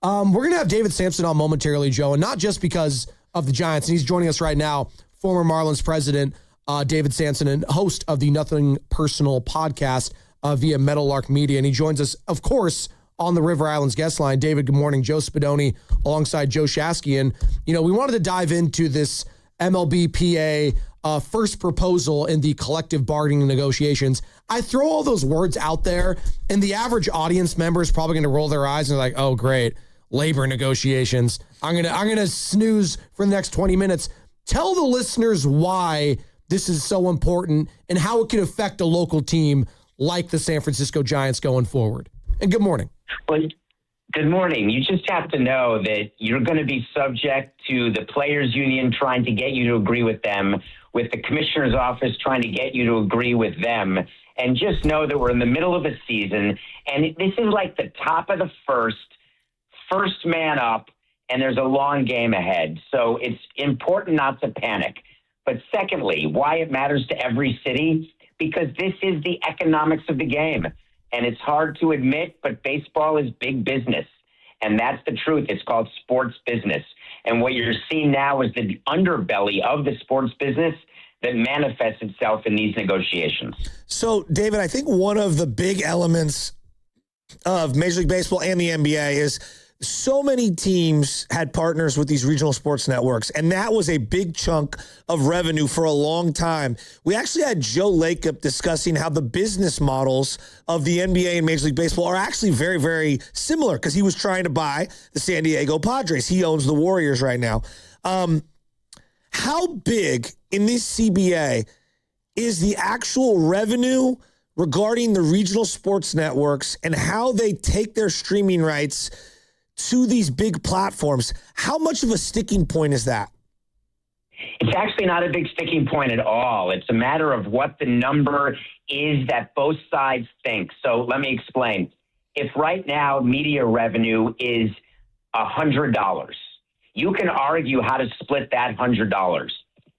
We're going to have David Samson on momentarily, Joe, and not just because of the Giants. And he's joining us right now, former Marlins president, David Samson, and host of the Nothing Personal podcast via Meadowlark Media. And he joins us, of course, on the River Islands guest line. David, good morning. Joe Spadoni alongside Joe Shasky. And, we wanted to dive into this MLBPA first proposal in the collective bargaining negotiations. I throw all those words out there, and the average audience member is probably going to roll their eyes and they're like, oh, great, labor negotiations. I'm gonna snooze for the next 20 minutes. Tell the listeners why this is so important and how it could affect a local team like the San Francisco Giants going forward. And good morning. Well, good morning. You just have to know that you're going to be subject to the players' union trying to get you to agree with them, with the commissioner's office trying to get you to agree with them. And just know that we're in the middle of a season, and this is like the top of the first man up, and there's a long game ahead. So it's important not to panic. But secondly, why it matters to every city, because this is the economics of the game. And it's hard to admit, but baseball is big business. And that's the truth. It's called sports business. And what you're seeing now is the underbelly of the sports business that manifests itself in these negotiations. So, David, I think one of the big elements of Major League Baseball and the NBA is so many teams had partners with these regional sports networks, and that was a big chunk of revenue for a long time. We actually had Joe Lacob discussing how the business models of the NBA and Major League Baseball are actually very, very similar because he was trying to buy the San Diego Padres. He owns the Warriors right now. How big in this CBA is the actual revenue regarding the regional sports networks and how they take their streaming rights to these big platforms? How much of a sticking point is that? It's actually not a big sticking point at all. It's a matter of what the number is that both sides think. So let me explain. If right now media revenue is $100, you can argue how to split that $100.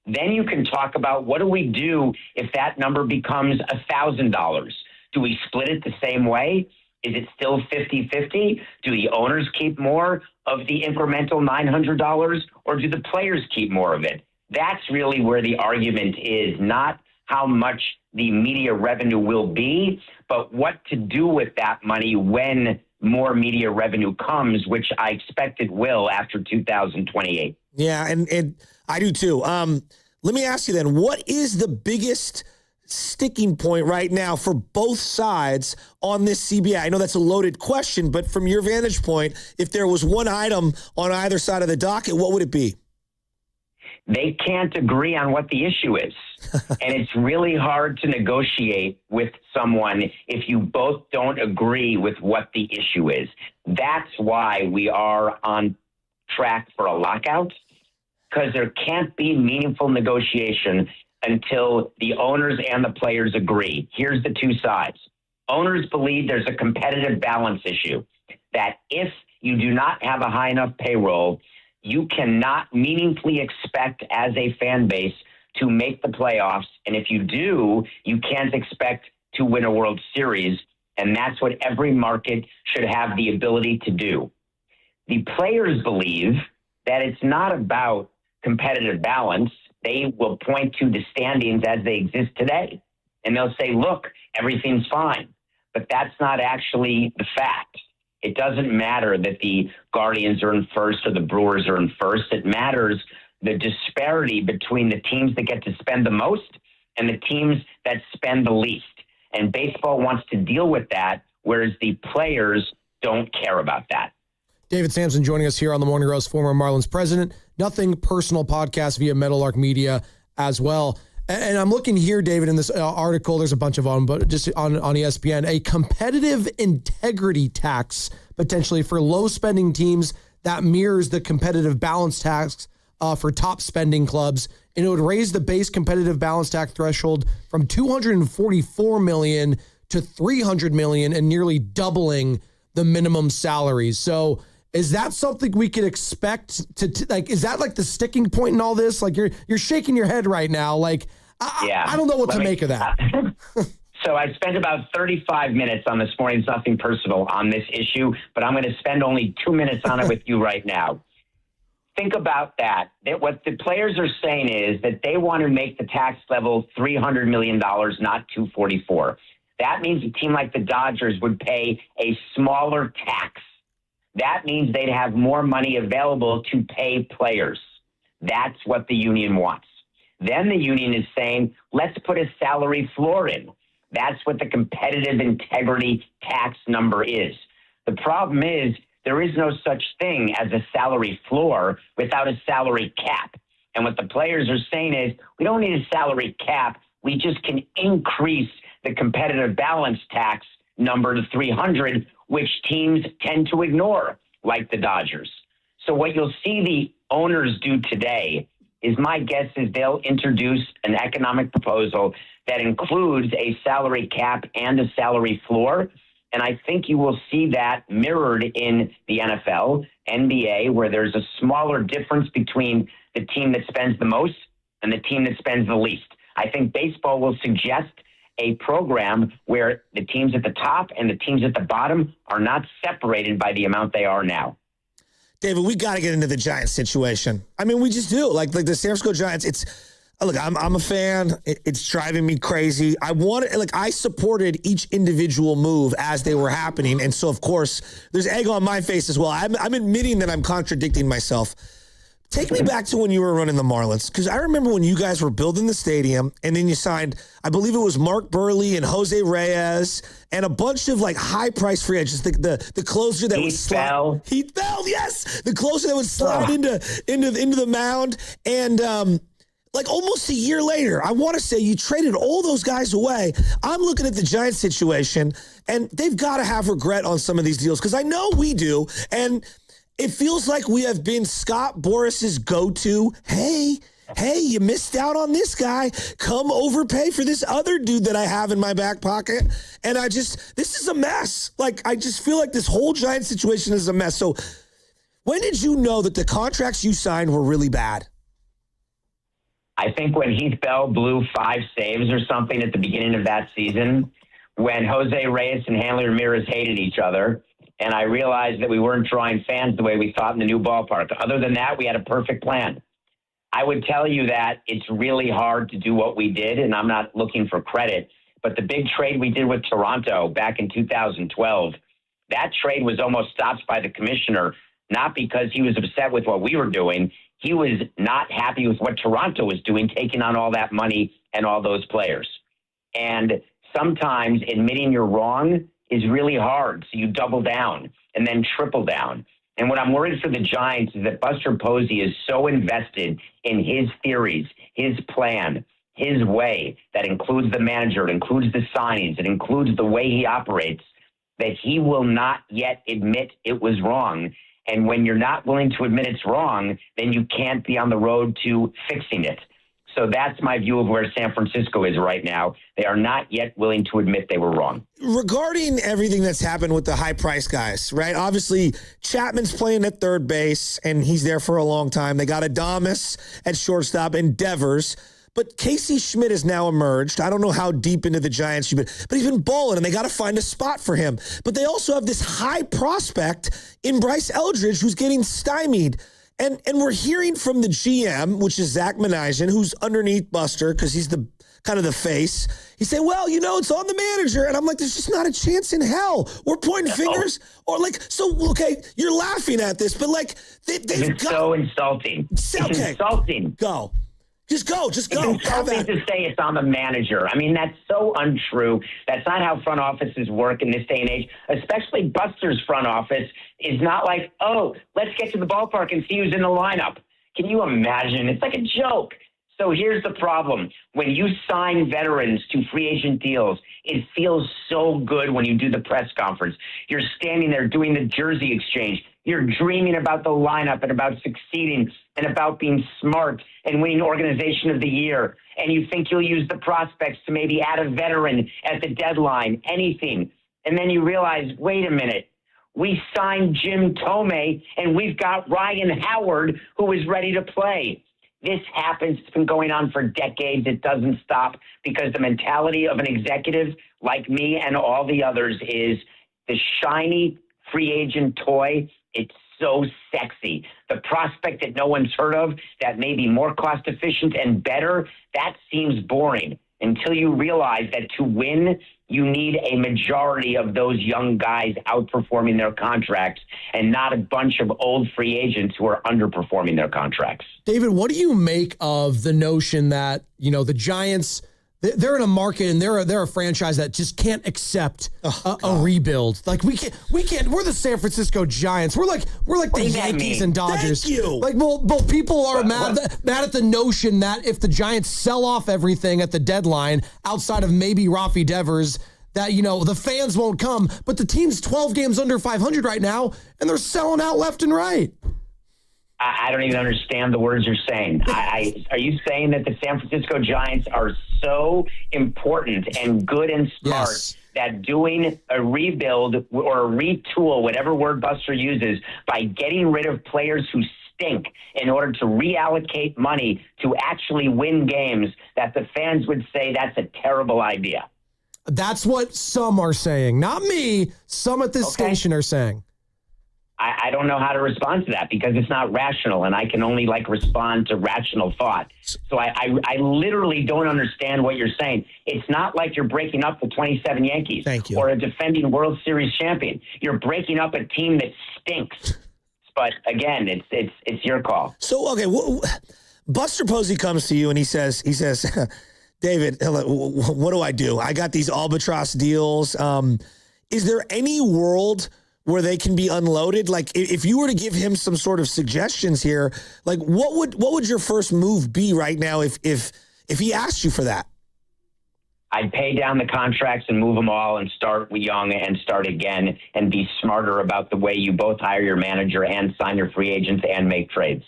Then you can talk about what do we do if that number becomes $1,000? Do we split it the same way? Is it still 50-50? Do the owners keep more of the incremental $900, or do the players keep more of it? That's really where the argument is, not how much the media revenue will be, but what to do with that money when more media revenue comes, which I expect it will after 2028. Yeah, and I do too. Let me ask you then, what is the biggest sticking point right now for both sides on this CBA? I know that's a loaded question, but from your vantage point, if there was one item on either side of the docket, what would it be? They can't agree on what the issue is. And it's really hard to negotiate with someone if you both don't agree with what the issue is. That's why we are on track for a lockout, because there can't be meaningful negotiation until the owners and the players agree. Here's the two sides. Owners believe there's a competitive balance issue, that if you do not have a high enough payroll, you cannot meaningfully expect as a fan base to make the playoffs. And if you do, you can't expect to win a World Series. And that's what every market should have the ability to do. The players believe that it's not about competitive balance. They will point to the standings as they exist today. And they'll say, look, everything's fine. But that's not actually the fact. It doesn't matter that the Guardians are in first or the Brewers are in first. It matters the disparity between the teams that get to spend the most and the teams that spend the least. And baseball wants to deal with that, whereas the players don't care about that. David Samson joining us here on the Morning Roast, former Marlins president. Nothing Personal podcast via Meadowlark Media as well. And I'm looking here, David, in this article, there's a bunch of them, but just on ESPN, a competitive integrity tax potentially for low spending teams that mirrors the competitive balance tax for top spending clubs. And it would raise the base competitive balance tax threshold from $244 million to $300 million and nearly doubling the minimum salaries. So is that something we could expect to like, is that like the sticking point in all this? Like you're shaking your head right now. Like, I don't know what to make of that. So I spent about 35 minutes on this morning's Nothing Personal on this issue, but I'm going to spend only 2 minutes on it with you right now. Think about that. What the players are saying is that they want to make the tax level $300 million, not $244. That means a team like the Dodgers would pay a smaller tax. That means they'd have more money available to pay players. That's what the union wants. Then the union is saying, let's put a salary floor in. That's what the competitive integrity tax number is. The problem is there is no such thing as a salary floor without a salary cap. And what the players are saying is we don't need a salary cap. We just can increase the competitive balance tax number to 300, which teams tend to ignore, like the Dodgers. So what you'll see the owners do today is my guess is they'll introduce an economic proposal that includes a salary cap and a salary floor. And I think you will see that mirrored in the NFL, NBA, where there's a smaller difference between the team that spends the most and the team that spends the least. I think baseball will suggest a program where the teams at the top and the teams at the bottom are not separated by the amount they are now. David, we got to get into the Giants situation. I mean, we just do. Like the San Francisco Giants, look, I'm a fan. It's driving me crazy. I supported each individual move as they were happening. And so, of course, there's egg on my face as well. I'm admitting that I'm contradicting myself. Take me back to when you were running the Marlins, because I remember when you guys were building the stadium and then you signed, I believe it was Mark Burley and Jose Reyes and a bunch of like high-priced free agents. The closer that would slide. Heath Bell, yes! The closer that would slide into the mound. And like almost a year later, I want to say you traded all those guys away. I'm looking at the Giants situation, and they've got to have regret on some of these deals, because I know we do. And it feels like we have been Scott Boris's go-to. Hey, you missed out on this guy. Come overpay for this other dude that I have in my back pocket. And this is a mess. Like, I just feel like this whole Giant situation is a mess. So when did you know that the contracts you signed were really bad? I think when Heath Bell blew 5 saves or something at the beginning of that season, when Jose Reyes and Hanley Ramirez hated each other, and I realized that we weren't drawing fans the way we thought in the new ballpark. Other than that, we had a perfect plan. I would tell you that it's really hard to do what we did, and I'm not looking for credit, but the big trade we did with Toronto back in 2012, that trade was almost stopped by the commissioner, not because he was upset with what we were doing. He was not happy with what Toronto was doing, taking on all that money and all those players. And sometimes admitting you're wrong is really hard. So you double down and then triple down. And what I'm worried for the Giants is that Buster Posey is so invested in his theories, his plan, his way, that includes the manager, it includes the signings, it includes the way he operates, that he will not yet admit it was wrong. And when you're not willing to admit it's wrong, then you can't be on the road to fixing it. So that's my view of where San Francisco is right now. They are not yet willing to admit they were wrong. Regarding everything that's happened with the high-priced guys, right? Obviously, Chapman's playing at third base, and he's there for a long time. They got Adames at shortstop and Devers. But Casey Schmidt has now emerged. I don't know how deep into the Giants you've been, but he's been balling, and they got to find a spot for him. But they also have this high prospect in Bryce Eldridge who's getting stymied. And we're hearing from the GM, which is Zach Menizian, who's underneath Buster because he's the kind of the face. He's saying, well, it's on the manager. And I'm like, there's just not a chance in hell. We're pointing fingers. Or like, so, okay, you're laughing at this, but like, it's so insulting. It's insulting. Go. Just go. It's insulting to say it's on the manager. I mean, that's so untrue. That's not how front offices work in this day and age, especially Buster's front office is not like, oh, let's get to the ballpark and see who's in the lineup. Can you imagine? It's like a joke. So here's the problem. When you sign veterans to free agent deals, it feels so good when you do the press conference. You're standing there doing the jersey exchange. You're dreaming about the lineup and about succeeding and about being smart and winning Organization of the Year. And you think you'll use the prospects to maybe add a veteran at the deadline, anything. And then you realize, wait a minute, we signed Jim Thome and we've got Ryan Howard who is ready to play. This happens. It's been going on for decades. It doesn't stop because the mentality of an executive like me and all the others is the shiny free agent toy. It's so sexy. The prospect that no one's heard of that may be more cost efficient and better, that seems boring until you realize that to win, you need a majority of those young guys outperforming their contracts and not a bunch of old free agents who are underperforming their contracts. David, what do you make of the notion that, the Giants, they're in a market and they're a franchise that just can't accept a rebuild. Like we can't, we're the San Francisco Giants. We're like the Yankees and Dodgers. Thank you. Like, well, people are mad at the notion that if the Giants sell off everything at the deadline outside of maybe Rafi Devers, that, the fans won't come, but the team's 12 games under 500 right now and they're selling out left and right. I don't even understand the words you're saying. Are you saying that the San Francisco Giants are so important and good and smart that doing a rebuild or a retool, whatever word Buster uses, by getting rid of players who stink in order to reallocate money to actually win games, that the fans would say that's a terrible idea? That's what some are saying. Not me. Some at this station are saying. I don't know how to respond to that because it's not rational, and I can only respond to rational thought. So I literally don't understand what you're saying. It's not like you're breaking up the 27 Yankees or a defending World Series champion. You're breaking up a team that stinks. But again, it's your call. So Buster Posey comes to you and he says, David, what do I do? I got these albatross deals. Is there any world where they can be unloaded? Like, if you were to give him some sort of suggestions here, like what would your first move be right now if he asked you for that? I'd pay down the contracts and move them all and start young and start again and be smarter about the way you both hire your manager and sign your free agents and make trades.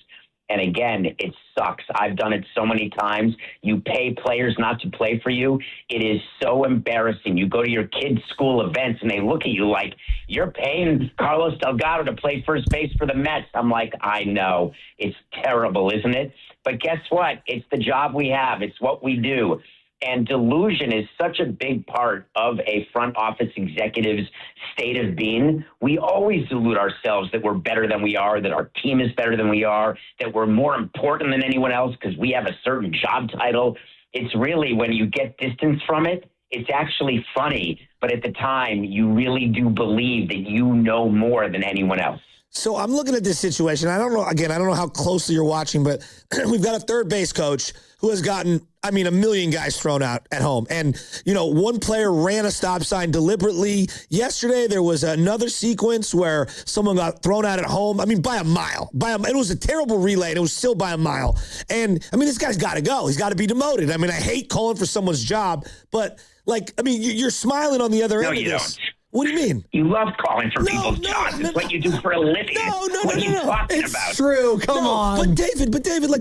And again, it sucks. I've done it so many times. You pay players not to play for you. It is so embarrassing. You go to your kids' school events and they look at you like, you're paying Carlos Delgado to play first base for the Mets. I'm like, I know. It's terrible, isn't it? But guess what? It's the job we have. It's what we do. And delusion is such a big part of a front office executive's state of being. We always delude ourselves that we're better than we are, that our team is better than we are, that we're more important than anyone else because we have a certain job title. It's really, when you get distance from it, it's actually funny. But at the time, you really do believe that you know more than anyone else. So I'm looking at this situation. I don't know how closely you're watching, but we've got a third base coach who has gotten, a million guys thrown out at home. And, one player ran a stop sign deliberately. Yesterday, there was another sequence where someone got thrown out at home. By a mile. It was a terrible relay, and it was still by a mile. And, this guy's got to go. He's got to be demoted. I hate calling for someone's job, but, you're smiling on the other end of this. Don't. What do you mean? You love calling for people's jobs. It's what you do for a living. What are you talking about? It's true. Come on. But David,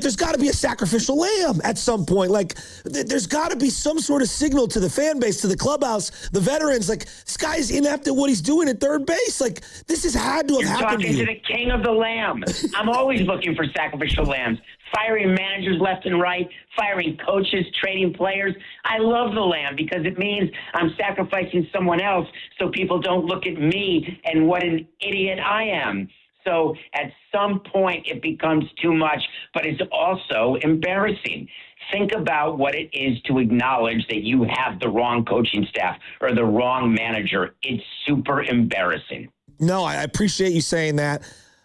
there's got to be a sacrificial lamb at some point. There's got to be some sort of signal to the fan base, to the clubhouse, the veterans. This guy's inept at what he's doing at third base. This has had to have happened to you. You're talking to the king of the lamb. I'm always looking for sacrificial lambs. Firing managers left and right, firing coaches, trading players. I love the lamb because it means I'm sacrificing someone else so people don't look at me and what an idiot I am. So at some point it becomes too much, but it's also embarrassing. Think about what it is to acknowledge that you have the wrong coaching staff or the wrong manager. It's super embarrassing. No, I appreciate you saying that.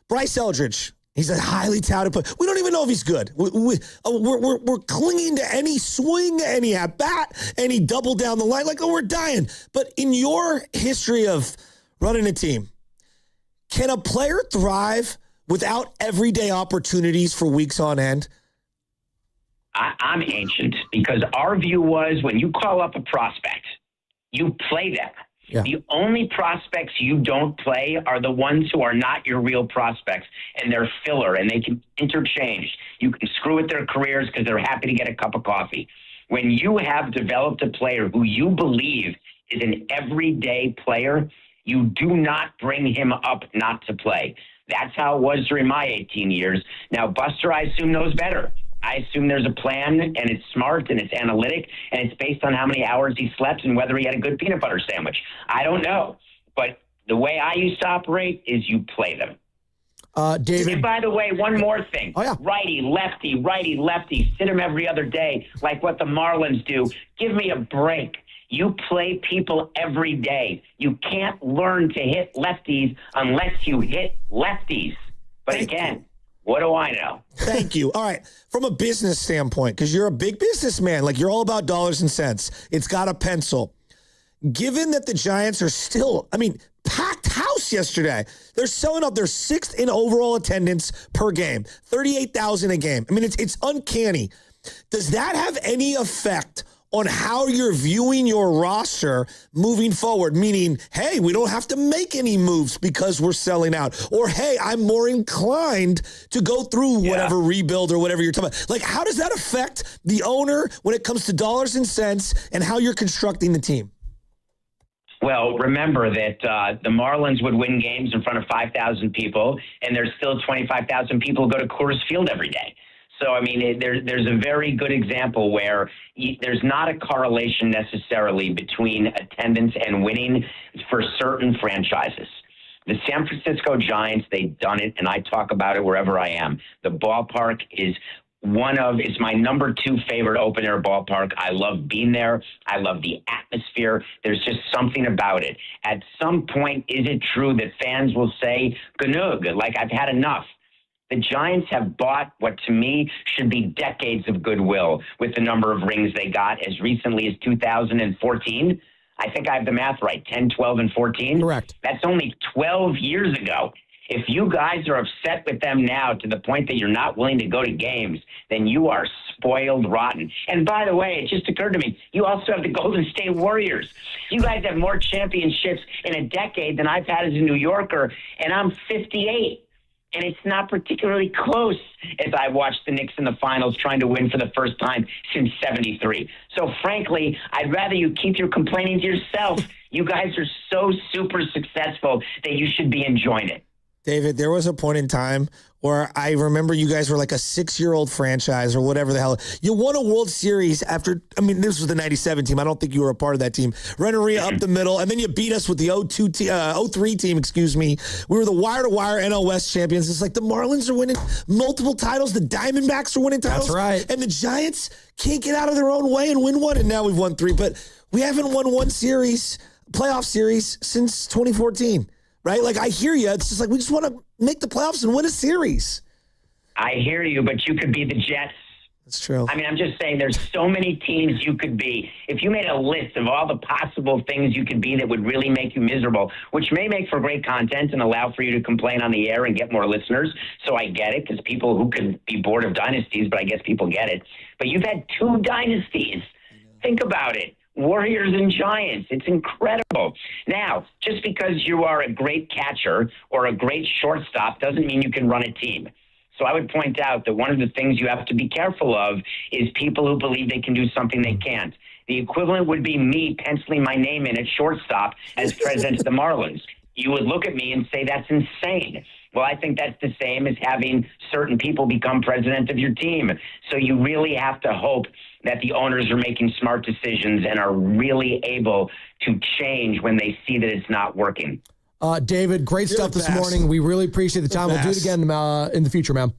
Bryce Eldridge. He's a highly touted player. We don't even know if he's good. We're clinging to any swing, any at bat, any double down the line. We're dying. But in your history of running a team, can a player thrive without everyday opportunities for weeks on end? I'm ancient because our view was when you call up a prospect, you play them. Yeah. The only prospects you don't play are the ones who are not your real prospects, and they're filler, and they can interchange. You can screw with their careers because they're happy to get a cup of coffee. When you have developed a player who you believe is an everyday player, you do not bring him up not to play. That's how it was during my 18 years. Now, Buster, I assume, knows better. I assume there's a plan, and it's smart, and it's analytic, and it's based on how many hours he slept and whether he had a good peanut butter sandwich. I don't know. But the way I used to operate is you play them. David. And by the way, one more thing. Oh, yeah. Righty, lefty, sit him every other day like what the Marlins do. Give me a break. You play people every day. You can't learn to hit lefties unless you hit lefties. But again, what do I know? Thank you. All right. From a business standpoint, because you're a big businessman, like you're all about dollars and cents. It's got a pencil. Given that the Giants are still, packed house yesterday. They're selling out. They're sixth in overall attendance per game, 38,000 a game. It's uncanny. Does that have any effect on how you're viewing your roster moving forward? Meaning, hey, we don't have to make any moves because we're selling out. Or, hey, I'm more inclined to go through whatever rebuild or whatever you're talking about. Like, how does that affect the owner when it comes to dollars and cents and how you're constructing the team? Well, remember that the Marlins would win games in front of 5,000 people, and there's still 25,000 people who go to Coors Field every day. So, there's a very good example where there's not a correlation necessarily between attendance and winning for certain franchises. The San Francisco Giants, they've done it, and I talk about it wherever I am. The ballpark is it's my number 2 favorite open-air ballpark. I love being there. I love the atmosphere. There's just something about it. At some point, is it true that fans will say, "Gnug, like I've had enough"? The Giants have bought what, to me, should be decades of goodwill with the number of rings they got as recently as 2014. I think I have the math right, 10, 12, and 14. Correct. That's only 12 years ago. If you guys are upset with them now to the point that you're not willing to go to games, then you are spoiled rotten. And by the way, it just occurred to me, you also have the Golden State Warriors. You guys have more championships in a decade than I've had as a New Yorker, and I'm 58. And it's not particularly close as I watched the Knicks in the finals trying to win for the first time since 73. So frankly, I'd rather you keep your complaining to yourself. You guys are so super successful that you should be enjoying it. David, there was a point in time where I remember you guys were like a 6-year-old franchise or whatever the hell. You won a World Series after, this was the 97 team. I don't think you were a part of that team. Renneria up the middle, and then you beat us with the 03 team, We were the wire-to-wire NL West champions. It's like the Marlins are winning multiple titles. The Diamondbacks are winning titles. That's right. And the Giants can't get out of their own way and win one, and now we've won 3. But we haven't won one playoff series since 2014. Right? Like, I hear you. It's just like we just want to make the playoffs and win a series. I hear you, but you could be the Jets. That's true. I'm just saying there's so many teams you could be. If you made a list of all the possible things you could be that would really make you miserable, which may make for great content and allow for you to complain on the air and get more listeners. So I get it, because people who could be bored of dynasties, but I guess people get it. But you've had 2 dynasties. Think about it. Warriors and Giants. It's incredible. Now, just because you are a great catcher or a great shortstop doesn't mean you can run a team. So I would point out that one of the things you have to be careful of is people who believe they can do something they can't. The equivalent would be me penciling my name in at shortstop as president of the Marlins. You would look at me and say, that's insane. Well, I think that's the same as having certain people become president of your team. So you really have to hope that the owners are making smart decisions and are really able to change when they see that it's not working. David, great stuff this morning. We really appreciate the time. We'll do it again in the future, man.